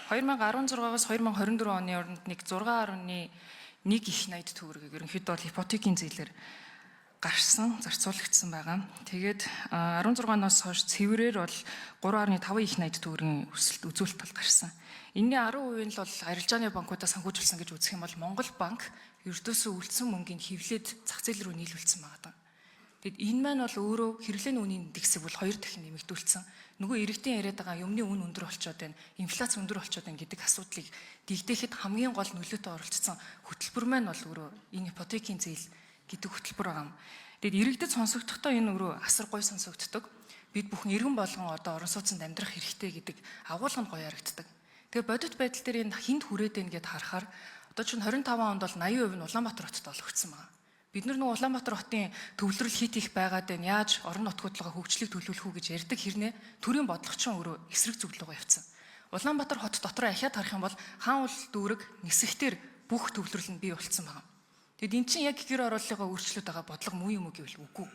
2016-аас 2024 оны хооронд нэг 6.1 их найд төгрөгийг ерөнхийдөө бол ипотекийн зээлээр гарсан, зарцуулагдсан байгаа. Тэгээд 16-наас хойш цэврээр бол 3.5 их найд төгрөгийн өсөлт үзүүлэлт бол гарсан. Энэний 10% нь л бол арилжааны банкудаас санхүүжүүлсэн гэж үзэх юм бол Монгол банк ердөөсөө үлдсэн мөнгийг хевлээд зах зээл рүү нийлүүлсэн байгаа. Тэгэд энэ маань бол өөрөө хэрэглээний үнийн индексийг бол 2 дахин нэмэгдүүлсэн. Нөгөө иргэдийн яриад байгаа юмны үн өндөр болчиход байна, инфляц өндөр болчиход байна гэдэг асуудлыг дэгдээхэд хамгийн гол нөлөөтэй оролцсон хөтөлбөр маань бол өөрөө энэ ипотекийн зээл гэдэг хөтөлбөр байгаа юм. Тэгэд иргэдэд сонсогдохдоо энэ өөрөө асар гой сонсогддог. Бид бүхэн иргэн болгон одоо орон сууцнд амьдрах хэрэгтэй гэдэг агуулга нь гоё харагддаг. Тэгээ бодит байдал дээр энэ хинд хүрээд байна гэдээ харахаар одоо чинь 25 онд бол 80% нь Улаанбаатар хотод олгогдсон байна. Бид нар нөгөө Улаанбаатар хотын төвлөрөл хит их байгаад байна. Яаж орон нутгуудлага хөгжлийг төлөвлөх үү гэж ярьдаг хэрнээ төрийн бодлогочин өөрөө эсрэг зүглөөгөө явцсан. Улаанбаатар хот дотор ахиад харах юм бол хаан уул дүүрэг нисгтэр бүх төвлөрөл нь бий болцсон байна. Тэгэд эн чинь яг гэр орооллыгоо өөрчлөд байгаа бодлого муу юм уу гэвэл үгүй.